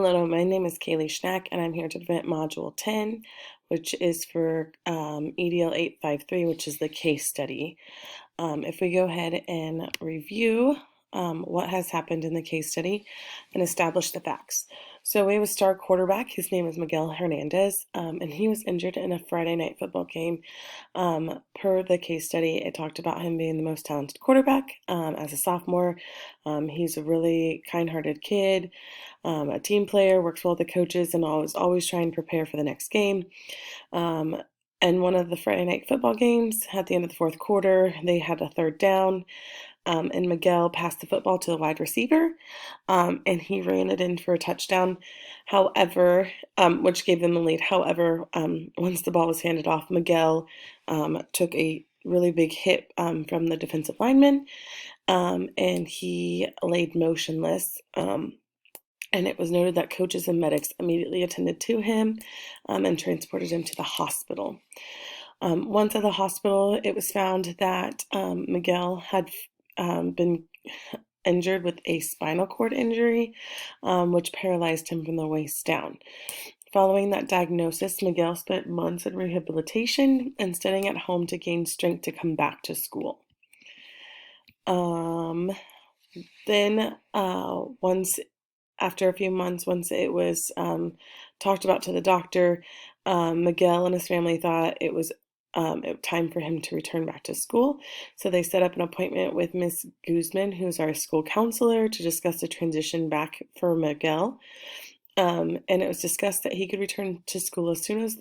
Hello, my name is Kaylee Schnack, and I'm here to present Module 10, which is for EDL 853, which is the case study. If we go ahead and review what has happened in the case study and establish the facts. So we have a star quarterback. His name is Miguel Hernandez, and he was injured in a Friday night football game. Per the case study, it talked about him being the most talented quarterback as a sophomore. He's a really kind-hearted kid, a team player, works well with the coaches, and always trying to prepare for the next game. And one of the Friday night football games, at the end of the fourth quarter, they had a third down, and Miguel passed the football to the wide receiver, and he ran it in for a touchdown. However, which gave them the lead. However, once the ball was handed off, Miguel took a really big hit from the defensive lineman, and he laid motionless. And it was noted that coaches and medics immediately attended to him and transported him to the hospital. Once at the hospital, it was found that Miguel had been injured with a spinal cord injury, which paralyzed him from the waist down. Following that diagnosis, Miguel spent months in rehabilitation and studying at home to gain strength to come back to school. After a few months, once it was talked about to the doctor, Miguel and his family thought it was time for him to return back to school. So they set up an appointment with Miss Guzman, who's our school counselor, to discuss the transition back for Miguel. And it was discussed that he could return to school as soon as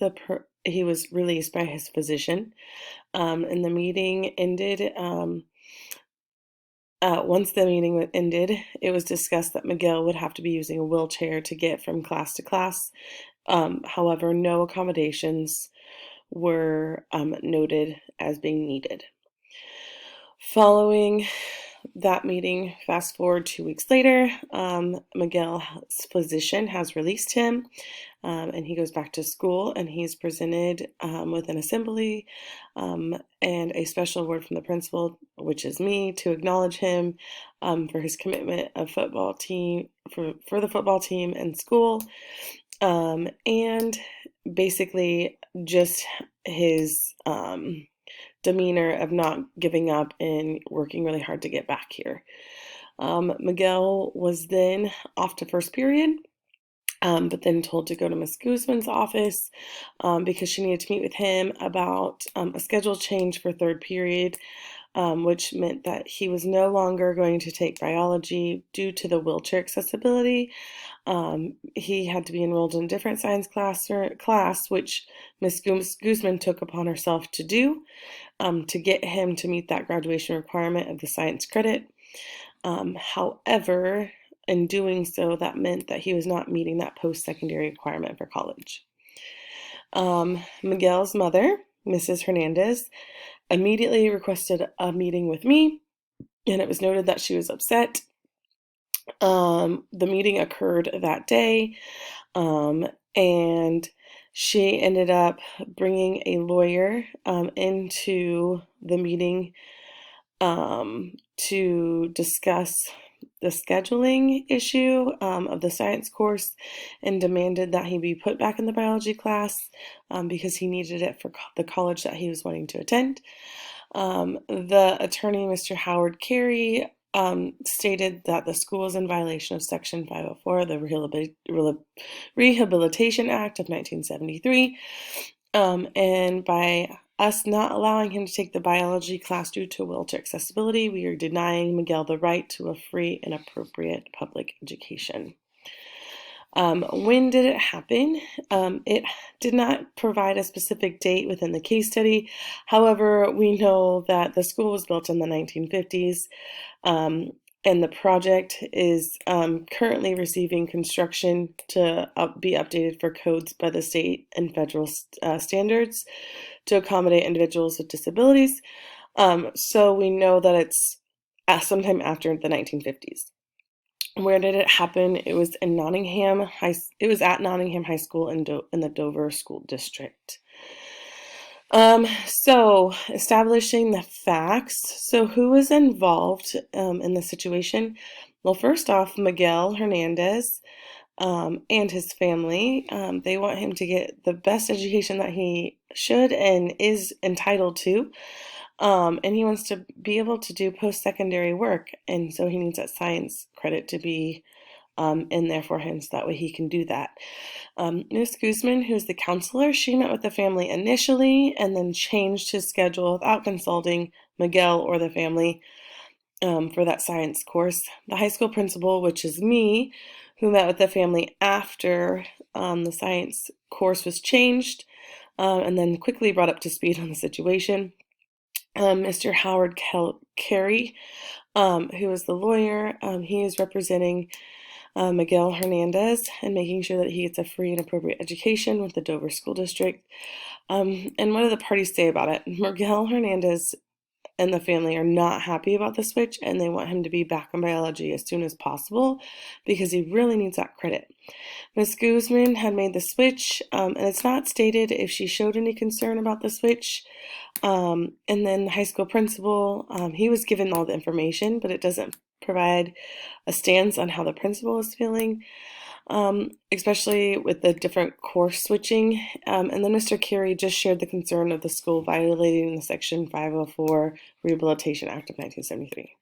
he was released by his physician. And the meeting ended. Once the meeting ended, it was discussed that Miguel would have to be using a wheelchair to get from class to class. However, no accommodations were noted as being needed. Following that meeting, fast forward 2 weeks later, Miguel's physician has released him, and he goes back to school, and he's presented with an assembly and a special award from the principal, which is me, to acknowledge him for his commitment of football team for the football team and school, and basically just his demeanor of not giving up and working really hard to get back here. Miguel was then off to first period, but then told to go to Miss Guzman's office because she needed to meet with him about a schedule change for third period, which meant that he was no longer going to take biology due to the wheelchair accessibility. He had to be enrolled in a different science class, which Miss Guzman took upon herself to do to get him to meet that graduation requirement of the science credit. However, in doing so, that meant that he was not meeting that post-secondary requirement for college. Miguel's mother, Mrs. Hernandez, immediately requested a meeting with me, and it was noted that she was upset. The meeting occurred that day, and she ended up bringing a lawyer into the meeting to discuss the scheduling issue of the science course, and demanded that he be put back in the biology class because he needed it for the college that he was wanting to attend. The attorney, Mr. Howard Carey, stated that the school is in violation of Section 504 of the Rehabilitation Act of 1973, and by us not allowing him to take the biology class due to wheelchair accessibility, we are denying Miguel the right to a free and appropriate public education. When did it happen? It did not provide a specific date within the case study. However, we know that the school was built in the 1950s, and the project is currently receiving construction to be updated for codes by the state and federal standards to accommodate individuals with disabilities. So we know that it's sometime after the 1950s. Where did it happen? It was in Nottingham It was at Nottingham High School in the Dover School District. So establishing the facts. So who was involved in the situation? Well, first off, Miguel Hernandez and his family. They want him to get the best education that he should and is entitled to. And he wants to be able to do post-secondary work, and so he needs that science credit to be in there for him so that way he can do that. Ms. Guzman, who's the counselor, she met with the family initially and then changed his schedule without consulting Miguel or the family for that science course. The high school principal, which is me, who met with the family after the science course was changed and then quickly brought up to speed on the situation. Mr. Howard Carey, who is the lawyer, he is representing Miguel Hernandez and making sure that he gets a free and appropriate education with the Dover School District. And what do the parties say about it? Miguel Hernandez and the family are not happy about the switch, and they want him to be back in biology as soon as possible because he really needs that credit. Ms. Guzman had made the switch, and it's not stated if she showed any concern about the switch. And then the high school principal, he was given all the information, but it doesn't provide a stance on how the principal is feeling, especially with the different course switching. And then Mr. Carey just shared the concern of the school violating the Section 504 Rehabilitation Act of 1973.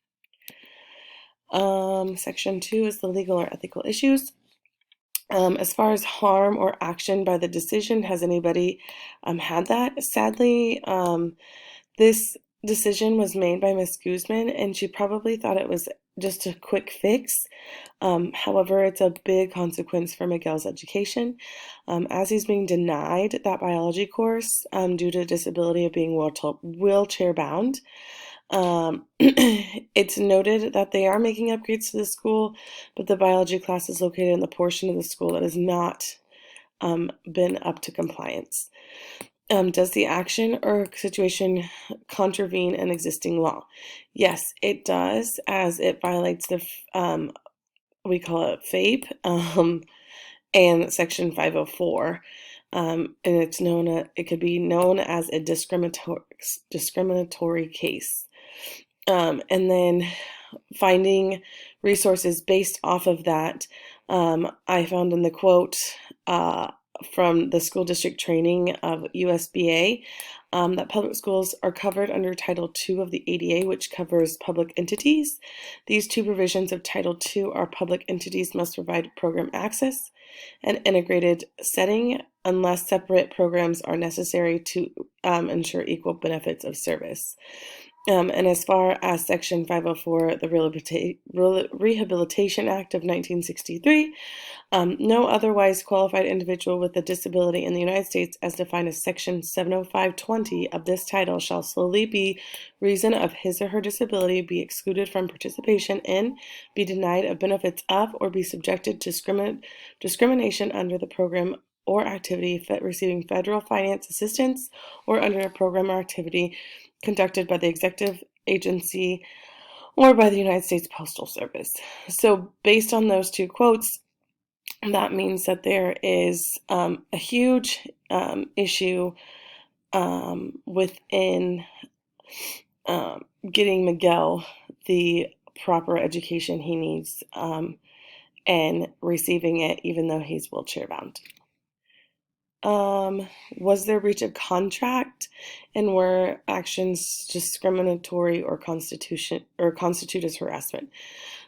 Section 2 is the legal or ethical issues. As far as harm or action by the decision, has anybody had that? Sadly, this decision was made by Ms. Guzman, and she probably thought it was just a quick fix. However, it's a big consequence for Miguel's education, as he's being denied that biology course due to disability of being wheelchair bound. It's noted that they are making upgrades to the school, but the biology class is located in the portion of the school that has not been up to compliance. Does the action or situation contravene an existing law? Yes, it does, as it violates the, we call it FAPE, and Section 504. And it could be known as a discriminatory case. And then finding resources based off of that, I found in the quote from the school district training of USBA that public schools are covered under Title II of the ADA, which covers public entities. These two provisions of Title II are public entities must provide program access and integrated setting unless separate programs are necessary to ensure equal benefits of service. And as far as Section 504, the Rehabilitation Act of 1963, no otherwise qualified individual with a disability in the United States, as defined as Section 70520 of this title, shall solely be reason of his or her disability be excluded from participation in, be denied of benefits of, or be subjected to discrimination under the program or activity receiving federal finance assistance or under a program or activity conducted by the executive agency or by the United States Postal Service. So based on those two quotes, that means that there is a huge issue within getting Miguel the proper education he needs and receiving it even though he's wheelchair bound. Was there breach of contract, and were actions discriminatory or constitute as harassment?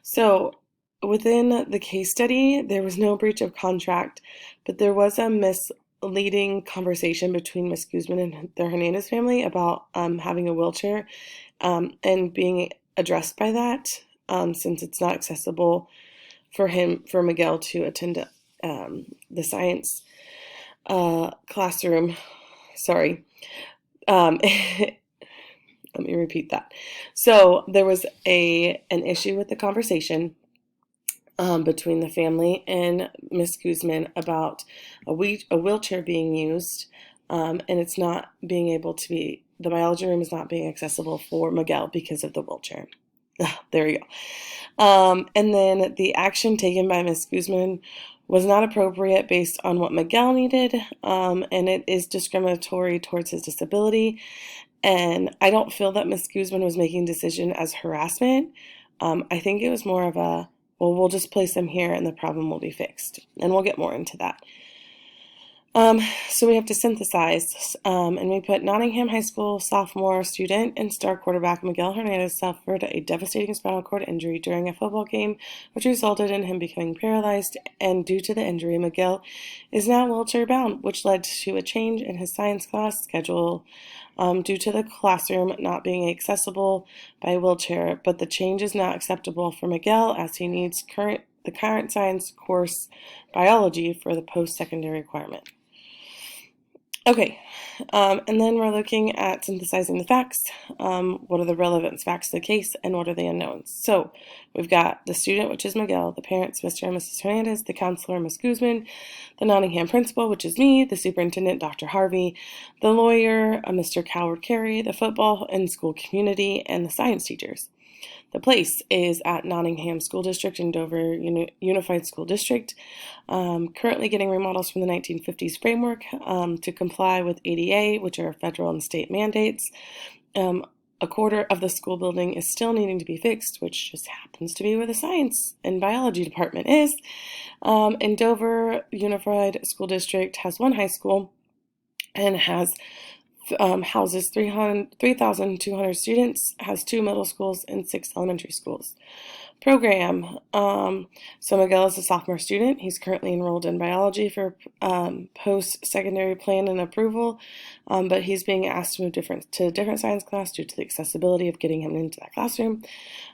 So within the case study, there was no breach of contract, but there was a misleading conversation between Ms. Guzman and the Hernandez family about having a wheelchair and being addressed by that since it's not accessible for Miguel to attend the science classroom. Sorry. Let me repeat that. So there was an issue with the conversation between the family and Miss Guzman about a wheelchair being used, and it's not being able to be, the biology room is not being accessible for Miguel because of the wheelchair. There we go. And then the action taken by Miss Guzman was not appropriate based on what Miguel needed, and it is discriminatory towards his disability. And I don't feel that Miss Guzman was making decision as harassment. I think it was more of a well, we'll just place him here and the problem will be fixed. And we'll get more into that. So we have to synthesize, and we put Nottingham High School sophomore student and star quarterback Miguel Hernandez suffered a devastating spinal cord injury during a football game, which resulted in him becoming paralyzed, and due to the injury, Miguel is now wheelchair bound, which led to a change in his science class schedule due to the classroom not being accessible by wheelchair, but the change is not acceptable for Miguel as he needs the current science course biology for the post-secondary requirement. Okay, and then we're looking at synthesizing the facts. What are the relevant facts of the case and what are the unknowns? So we've got the student, which is Miguel, the parents, Mr. and Mrs. Hernandez, the counselor, Ms. Guzman, the Nottingham principal, which is me, the superintendent, Dr. Harvey, the lawyer, Mr. Coward Carey, the football and school community, and the science teachers. The place is at Nottingham School District in Dover Unified School District, currently getting remodels from the 1950s framework to comply with ADA, which are federal and state mandates. A quarter of the school building is still needing to be fixed, which just happens to be where the science and biology department is. And Dover Unified School District has one high school and houses 3,200 students, has 2 middle schools and 6 elementary schools. Program. So Miguel is a sophomore student. He's currently enrolled in biology for post-secondary plan and approval, but he's being asked to move to a different science class due to the accessibility of getting him into that classroom.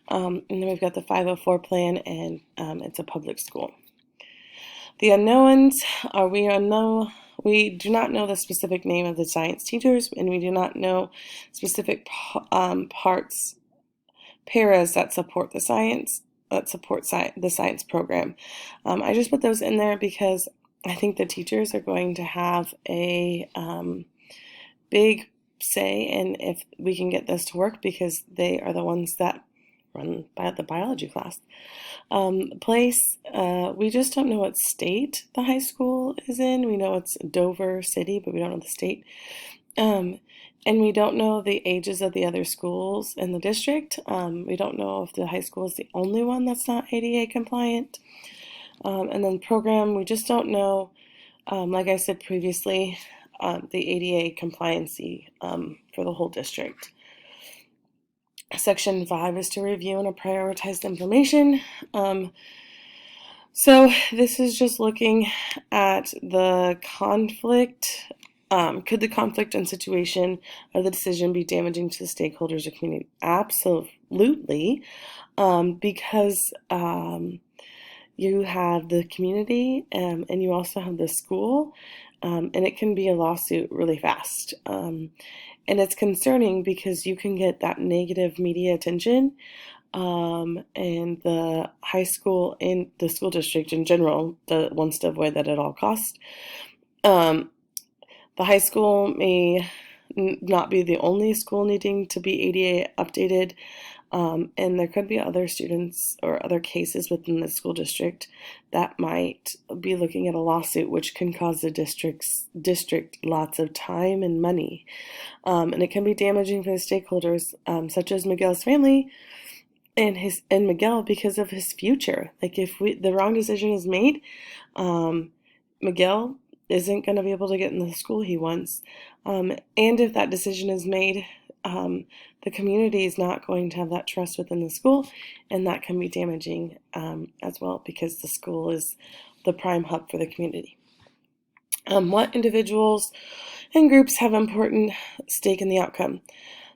And then we've got the 504 plan, and it's a public school. The unknowns are we do not know the specific name of the science teachers, and we do not know specific paras that support the science program. I just put those in there because I think the teachers are going to have a big say in if we can get this to work, because they are the ones that run the biology class. Place, we just don't know what state the high school is in. We know it's Dover City, but we don't know the state. And we don't know the ages of the other schools in the district. We don't know if the high school is the only one that's not ADA compliant. And then program, we just don't know, like I said previously, the ADA compliancy for the whole district. Section 5 is to review and prioritize information. So this is just looking at the conflict. Could the conflict and situation of the decision be damaging to the stakeholders or community? Absolutely, because you have the community and you also have the school, and it can be a lawsuit really fast. And it's concerning because you can get that negative media attention, and the high school and the school district in general wants to avoid that at all costs. The high school may not be the only school needing to be ADA updated, and there could be other students or other cases within the school district that might be looking at a lawsuit, which can cause the district lots of time and money. And it can be damaging for the stakeholders, such as Miguel's family and Miguel, because of his future. Like if the wrong decision is made, Miguel isn't going to be able to get in the school he wants. And if that decision is made, the community is not going to have that trust within the school, and that can be damaging as well, because the school is the prime hub for the community. What individuals and groups have important stake in the outcome?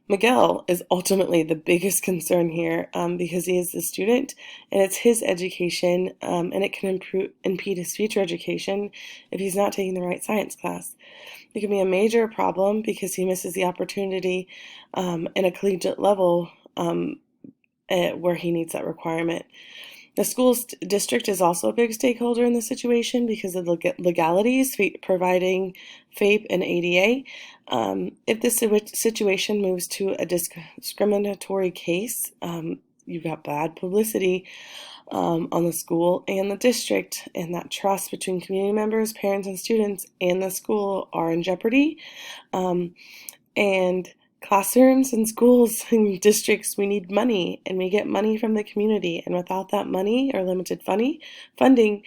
Miguel is ultimately the biggest concern here, because he is the student and it's his education, and it can impede his future education if he's not taking the right science class. It can be a major problem because he misses the opportunity in a collegiate level where he needs that requirement. The school district is also a big stakeholder in the situation because of the legalities providing FAPE and ADA. If this situation moves to a discriminatory case, you've got bad publicity on the school and the district, and that trust between community members, parents, and students and the school are in jeopardy. And classrooms and schools and districts, we need money, and we get money from the community. And without that money or limited funding,